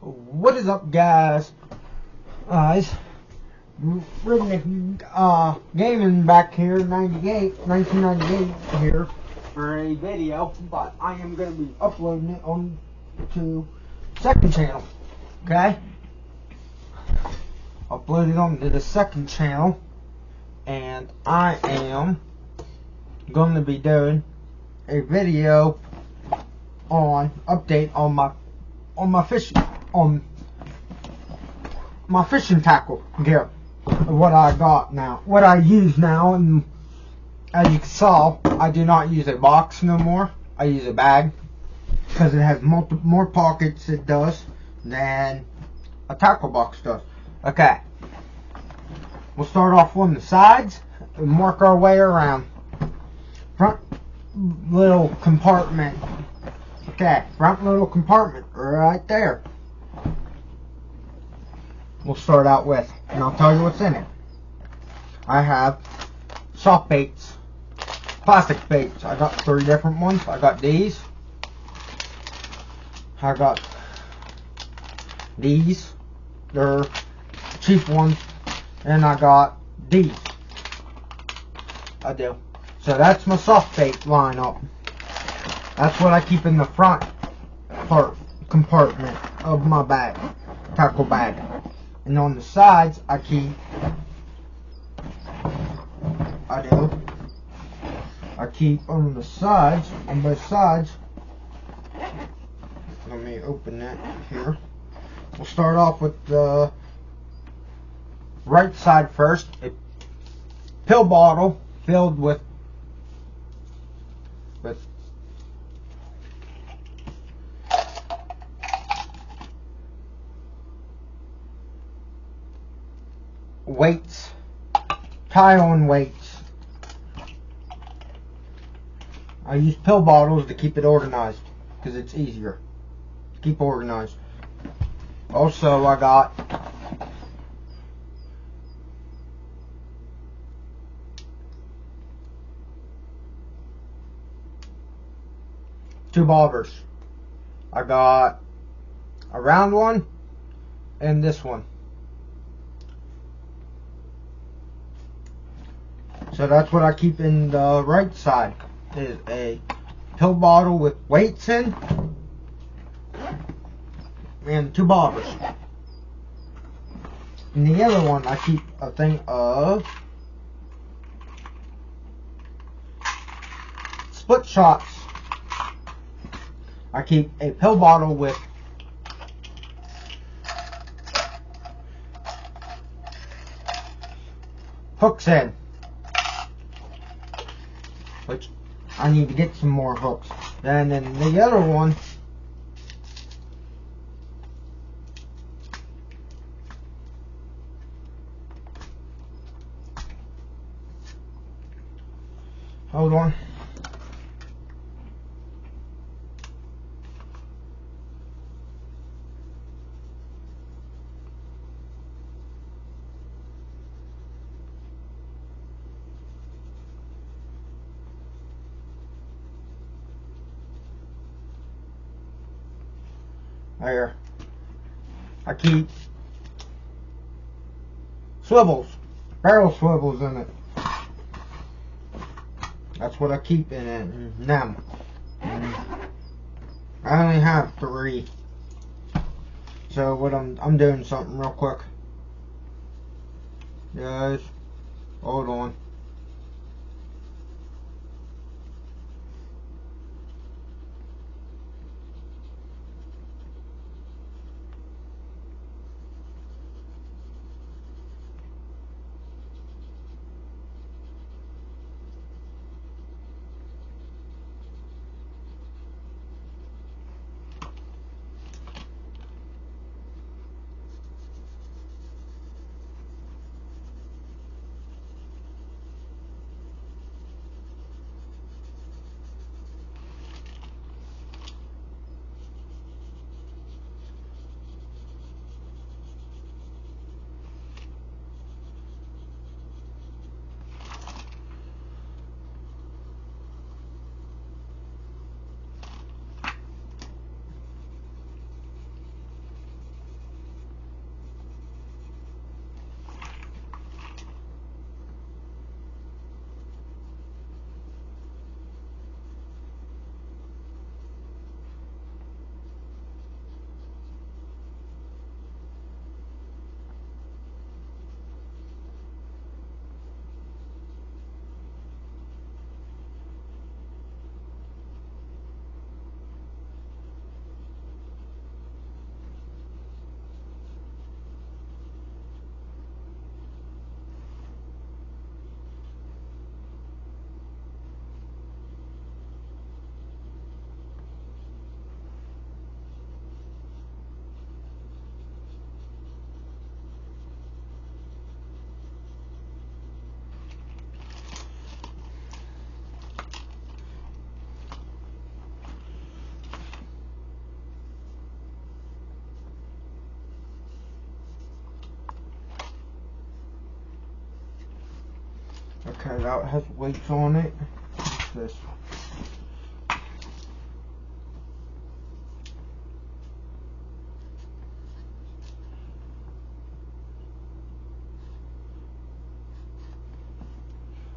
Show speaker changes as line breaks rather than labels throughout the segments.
What is up, guys? It's Rhythmic Gaming back here, 1998 here for a video, but I am going to be uploading it on to second channel, okay? Upload it onto the second channel, and I am going to be doing a video on update on my fishing tackle gear, what I got now, what I use now. And as you saw, I do not use a box no more. I use a bag because it has more pockets, it does, than a tackle box does. Okay, we'll start off on the sides and work our way around. Front little compartment. Okay, front little compartment right there. We'll start out with, and I'll tell you what's in it. I have soft baits, plastic baits. I got 3 different ones. I got these. I got these. They're cheap ones. And I got these. I do. So that's my soft bait lineup. That's what I keep in the front compartment of my bag, tackle bag. And on the sides, I keep on the sides, on both sides. Let me open that here. We'll start off with the right side first. A pill bottle filled with weights, tie-on weights. I use pill bottles to keep it organized because it's easier to keep organized. Also, I got two bobbers. I got a round one and this one. So that's what I keep in the right side, is a pill bottle with weights in and 2 bobbers. In the other one, I keep a thing of split shots. I keep a pill bottle with hooks in, which I need to get some more hooks. And then the other one, hold on. There. I keep swivels, barrel swivels in it. That's what I keep in them. I only have 3. So what I'm doing something real quick. Guys, hold on. Okay, that has weights on it. What's this?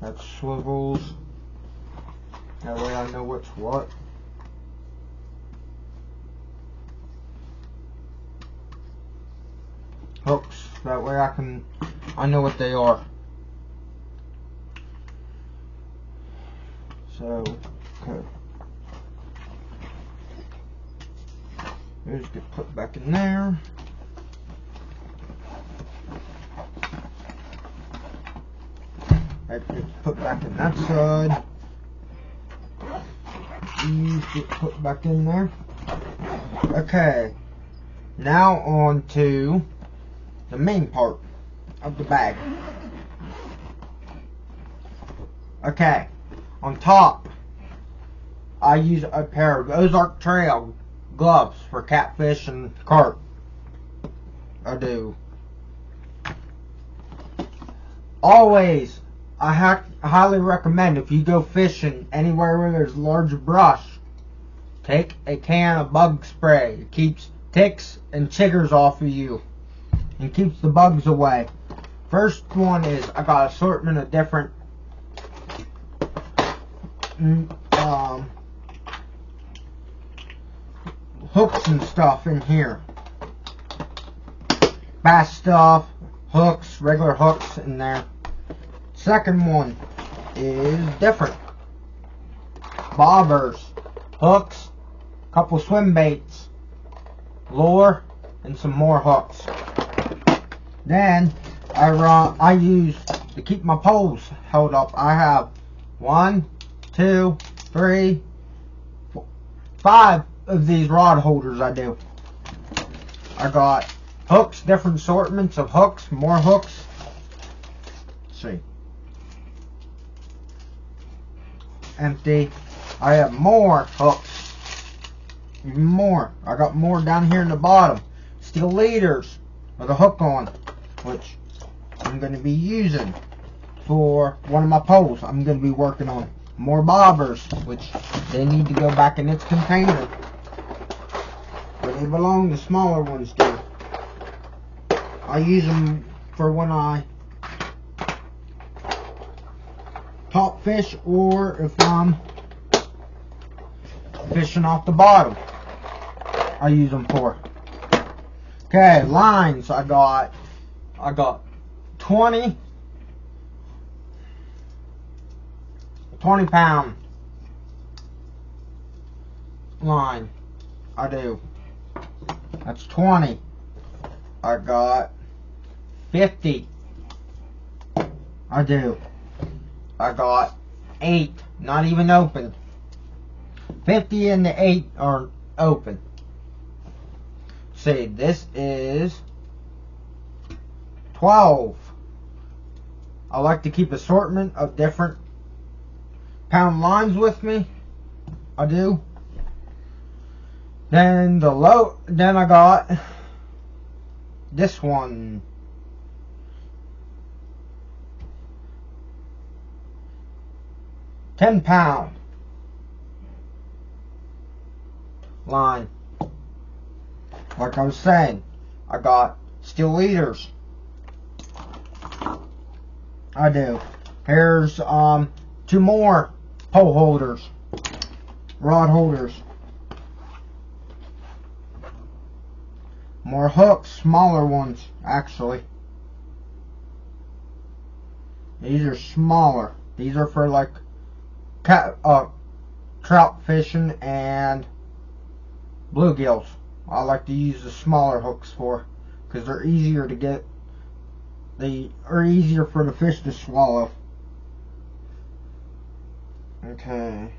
That swivels. That way I know what's what. Hooks. That way I know what they are. So, okay. Those get put back in there. That gets put back in that side. These get put back in there. Okay. Now on to the main part of the bag. Okay. On top, I use a pair of Ozark Trail gloves for catfish and carp. I do. Always, I highly recommend if you go fishing anywhere where there's large brush, take a can of bug spray. It keeps ticks and chiggers off of you and keeps the bugs away. First one is I got an assortment of different hooks and stuff in here. Bass stuff, hooks, regular hooks in there. Second one is different. Bobbers, hooks, couple swim baits, lure, and some more hooks. Then I use to keep my poles held up. I have 1, 2, 3, 4, 5 of these rod holders. I do. I got hooks, different assortments of hooks, more hooks. Let's see. Empty. I have more hooks. Even more. I got more down here in the bottom. Steel leaders with a hook on, which I'm going to be using for one of my poles. I'm going to be working on more bobbers, which they need to go back in its container where they belong. The smaller ones do. I use them for when I top fish or if I'm fishing off the bottom. I use them for. Okay, lines. I got 20 pound line. I do. That's 20. I got 50. I do. I got 8, not even open. 50 and the 8 are open. See, this is 12. I like to keep assortment of different pound lines with me. I do. Then I got this one. £10 line. Like I was saying, I got steel leaders. I do. Here's 2 more pole holders, rod holders. More hooks, smaller ones actually. These are smaller. These are for like trout fishing and bluegills. I like to use the smaller hooks for, because they're easier to get. They are easier for the fish to swallow. Okay.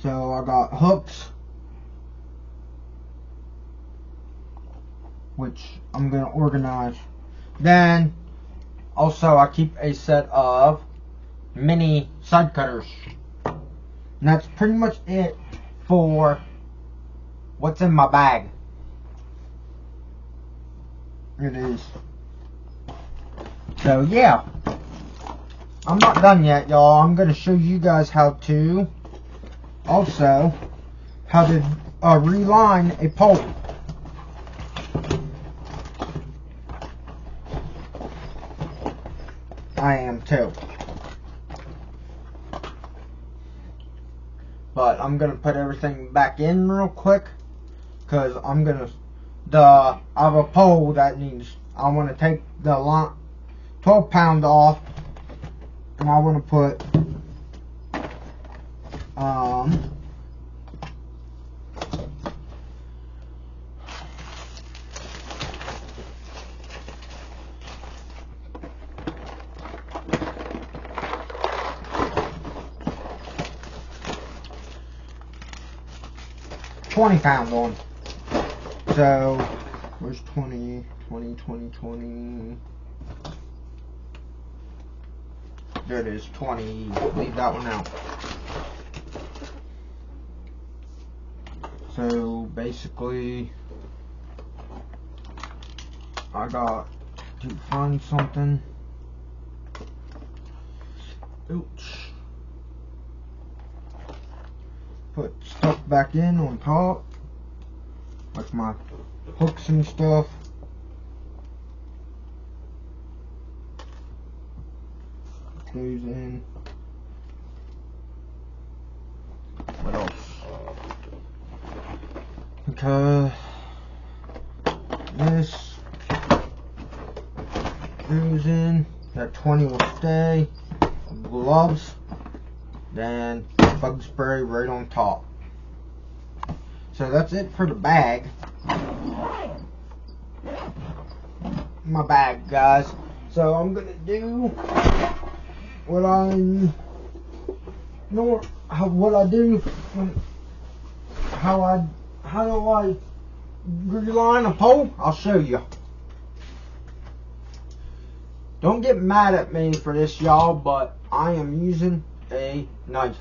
So I got hooks, which I'm going to organize. Then also I keep a set of mini side cutters. And that's pretty much it for what's in my bag. It is. So yeah, I'm not done yet, y'all. I'm gonna show you guys how to reline a pole. I am too. But I'm gonna put everything back in real quick, cause I have a pole that I want to take the 12 pound off, and I want to put 20 pound on. So where's 20? There it is, 20. Leave that one out. So basically, I got to find something. Ouch. Put stuff back in on top, like my hooks and stuff. Those in. What else? Okay. This goes in. That 20 will stay. Gloves. Then bug spray right on top. So that's it for the bag. My bag, guys. So I'm gonna do what I do how do I reline a pole? I'll show you. Don't get mad at me for this, y'all, but I am using a knife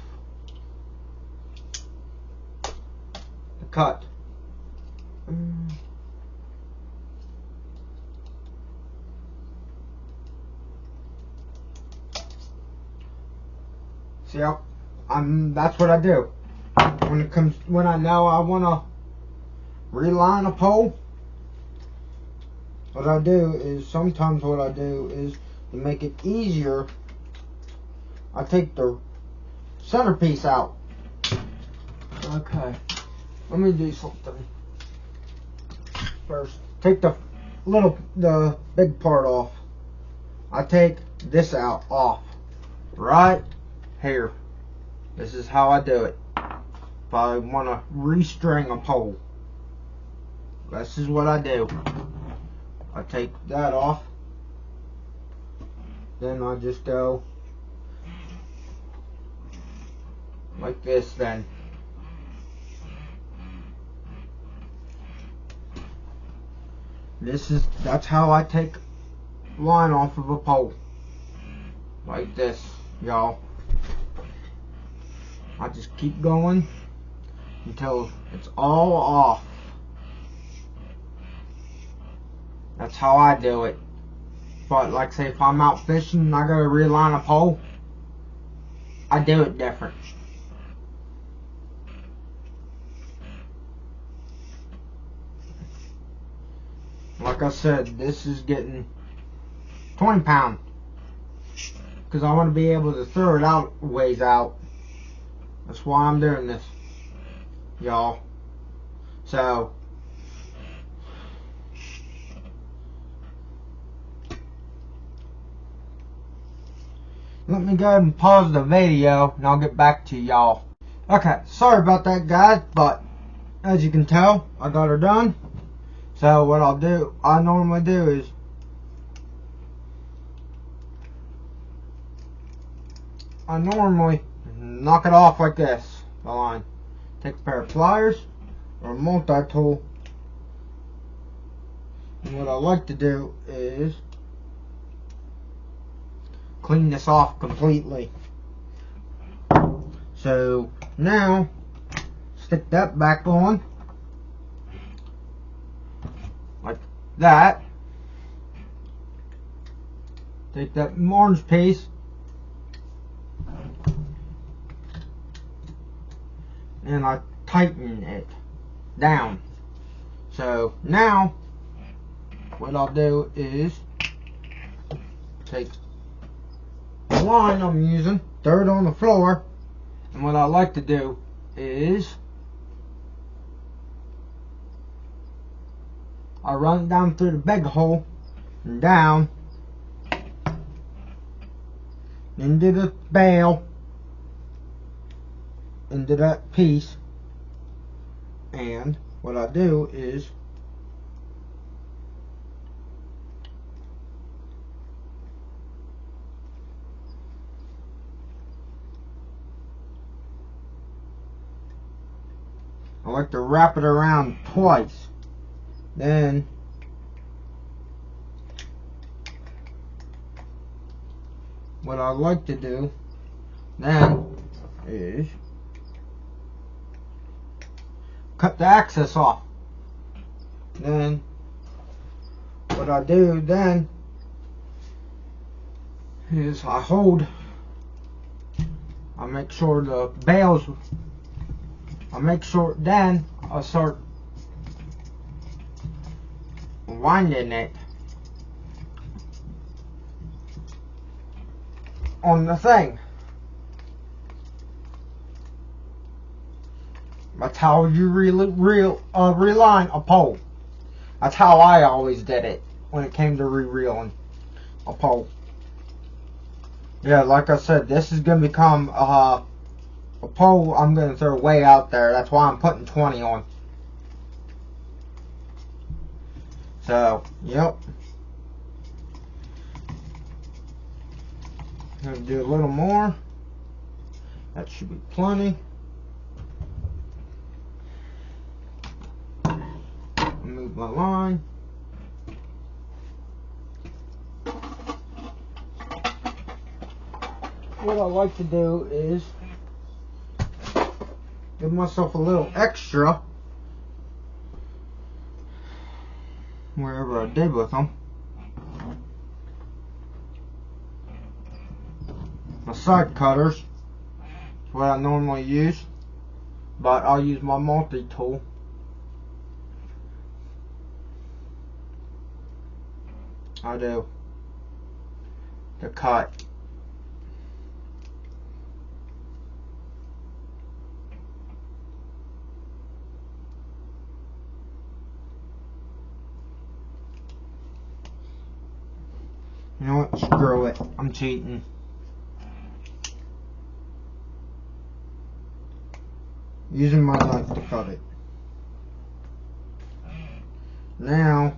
to cut. See how that's what I do when I know I want to reline a pole. What I do is to make it easier, I take the centerpiece out. Okay, let me do something first. Take the big part off. I take this off right here. This is how I do it. If I want to restring a pole, this is what I do. I take that off. Then I just go like this then. That's how I take line off of a pole. Like this, y'all. I just keep going until it's all off. That's how I do it. But like say if I'm out fishing and I gotta reline a pole, I do it different. Like I said, this is getting 20 pound. Because I want to be able to throw it out ways out. That's why I'm doing this, y'all. So let me go ahead and pause the video and I'll get back to y'all. Okay, sorry about that, guys, but as you can tell, I got her done. So what I normally do is I normally knock it off like this, the line. Take a pair of pliers or a multi-tool. And what I like to do is clean this off completely. So now stick that back on like that. take that orange piece and I tighten it down. So now what I'll do is take the line I'm using, throw it on the floor, and what I like to do is I run it down through the big hole and down into the bale, into that piece, and what I do is I like to wrap it around twice. Then what I like to do then is cut the excess off. Then what I do then is I make sure the bales, then I start winding it on the thing. That's how you reline a pole. That's how I always did it when it came to reeling a pole. Yeah, like I said, this is going to become a pole I'm going to throw way out there. That's why I'm putting 20 on. So, yep. I'm going to do a little more. That should be plenty. Move my line. What I like to do is give myself a little extra wherever I did with them. My side cutters is what I normally use, but I'll use my multi-tool. I do to cut. You know what? Screw it. I'm cheating. Using my knife to cut it. Now,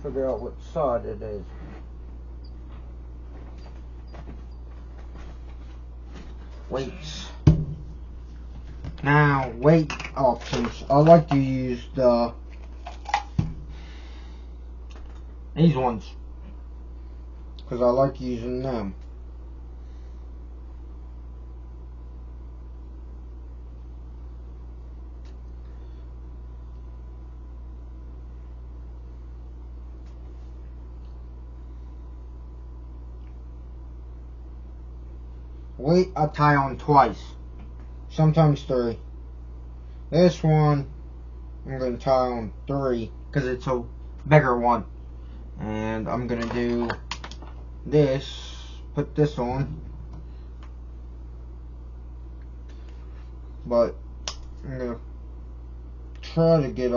figure out what side it is. Weights. Now, weight options. I like to use these ones because I like using them. Weight I tie on twice, sometimes 3. This one I'm going to tie on 3 because it's a bigger one. And I'm going to do this, put this on, but I'm going to try to get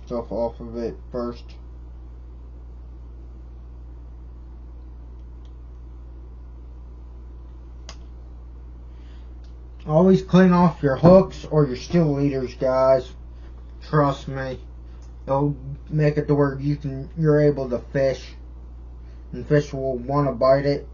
stuff off of it first. Always clean off your hooks or your steel leaders, guys. Trust me. It'll make it to where you're able to fish, and fish will want to bite it.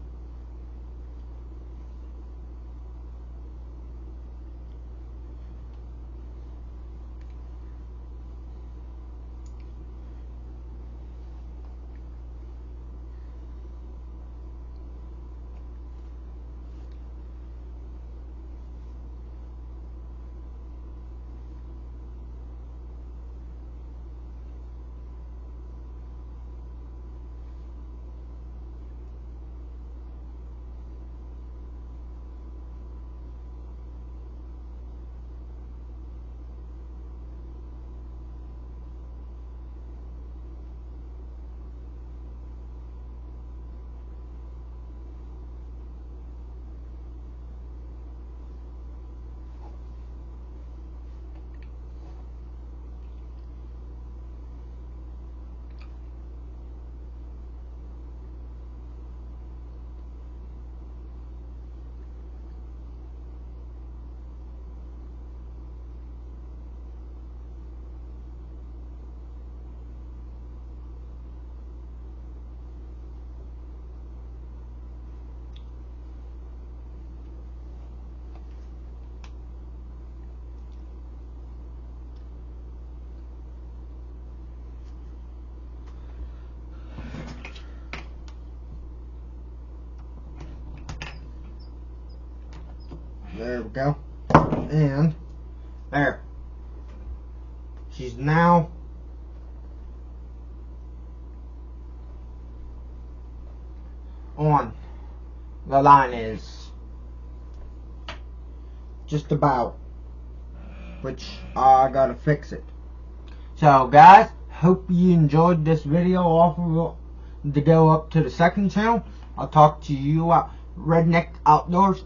There we go. And there. She's now on. The line is just about, which I gotta fix it. So guys, hope you enjoyed this video off of to go up to the second channel. I'll talk to you Redneck Outdoors